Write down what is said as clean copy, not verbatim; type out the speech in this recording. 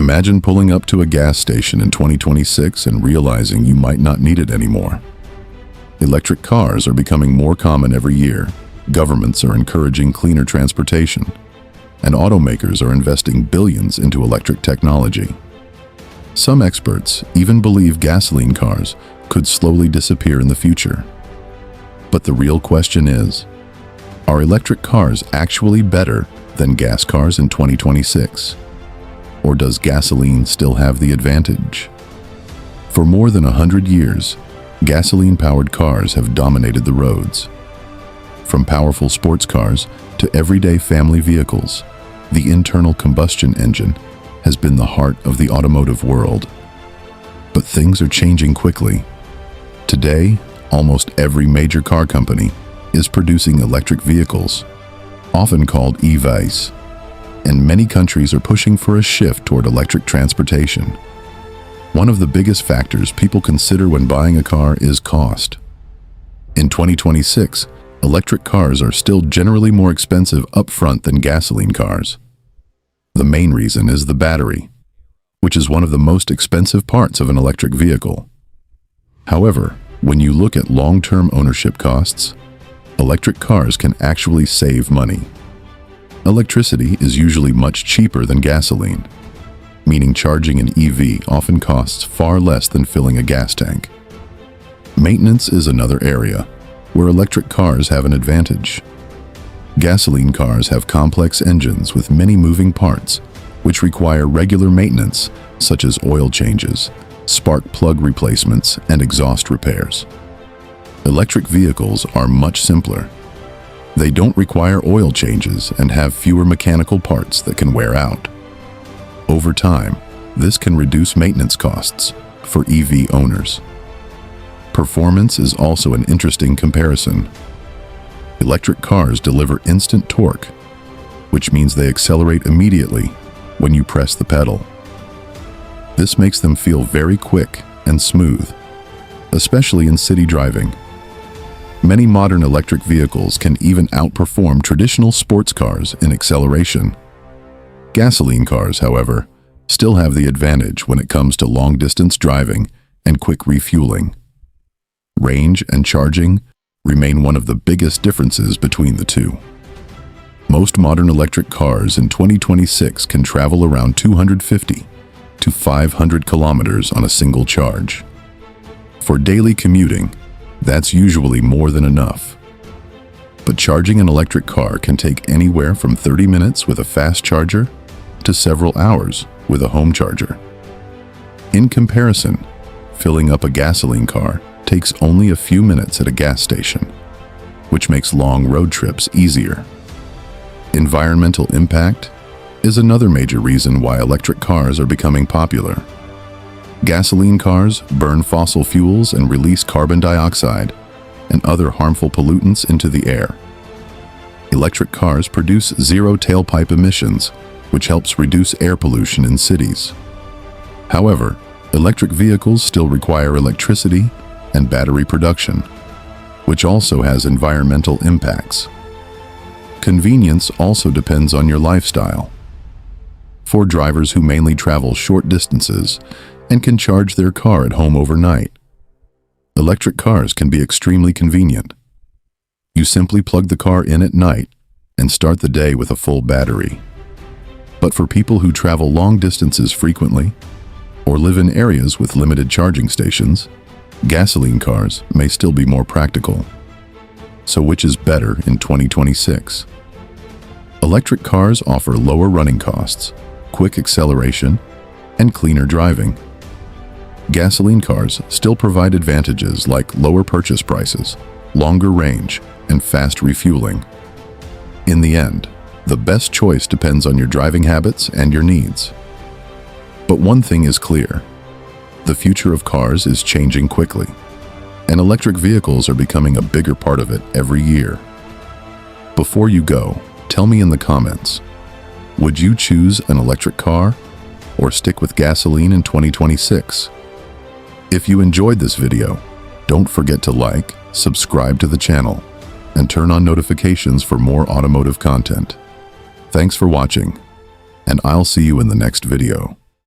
Imagine pulling up to a gas station in 2026 and realizing you might not need it anymore. Electric cars are becoming more common every year. Governments are encouraging cleaner transportation, and automakers are investing billions into electric technology. Some experts even believe gasoline cars could slowly disappear in the future. But the real question is, are electric cars actually better than gas cars in 2026? Or does gasoline still have the advantage? For more than 100 years, gasoline-powered cars have dominated the roads. From powerful sports cars to everyday family vehicles, the internal combustion engine has been the heart of the automotive world. But things are changing quickly. Today, almost every major car company is producing electric vehicles, often called EVs, and many countries are pushing for a shift toward electric transportation. One of the biggest factors people consider when buying a car is cost. In 2026, electric cars are still generally more expensive upfront than gasoline cars. The main reason is the battery, which is one of the most expensive parts of an electric vehicle. However, when you look at long-term ownership costs, electric cars can actually save money. Electricity is usually much cheaper than gasoline, meaning charging an EV often costs far less than filling a gas tank. Maintenance is another area where electric cars have an advantage. Gasoline cars have complex engines with many moving parts, which require regular maintenance, such as oil changes, spark plug replacements, and exhaust repairs. Electric vehicles are much simpler. They don't require oil changes and have fewer mechanical parts that can wear out. Over time, this can reduce maintenance costs for EV owners. Performance is also an interesting comparison. Electric cars deliver instant torque, which means they accelerate immediately when you press the pedal. This makes them feel very quick and smooth, especially in city driving. Many modern electric vehicles can even outperform traditional sports cars in acceleration. Gasoline cars, however, still have the advantage when it comes to long-distance driving and quick refueling. Range and charging remain one of the biggest differences between the two. Most modern electric cars in 2026 can travel around 250 to 500 kilometers on a single charge. For daily commuting, that's usually more than enough. But charging an electric car can take anywhere from 30 minutes with a fast charger to several hours with a home charger. In comparison, filling up a gasoline car takes only a few minutes at a gas station, which makes long road trips easier. Environmental impact is another major reason why electric cars are becoming popular. Gasoline cars burn fossil fuels and release carbon dioxide and other harmful pollutants into the air. Electric cars produce zero tailpipe emissions, which helps reduce air pollution in cities. However, electric vehicles still require electricity and battery production, which also has environmental impacts. Convenience also depends on your lifestyle. For drivers who mainly travel short distances and can charge their car at home overnight, electric cars can be extremely convenient. You simply plug the car in at night and start the day with a full battery. But for people who travel long distances frequently or live in areas with limited charging stations, gasoline cars may still be more practical. So which is better in 2026? Electric cars offer lower running costs, quick acceleration, and cleaner driving. Gasoline cars still provide advantages like lower purchase prices, longer range, and fast refueling. In the end, the best choice depends on your driving habits and your needs. But one thing is clear: the future of cars is changing quickly, and electric vehicles are becoming a bigger part of it every year. Before you go, tell me in the comments, would you choose an electric car or stick with gasoline in 2026? If you enjoyed this video, don't forget to like, subscribe to the channel, and turn on notifications for more automotive content. Thanks for watching, and I'll see you in the next video.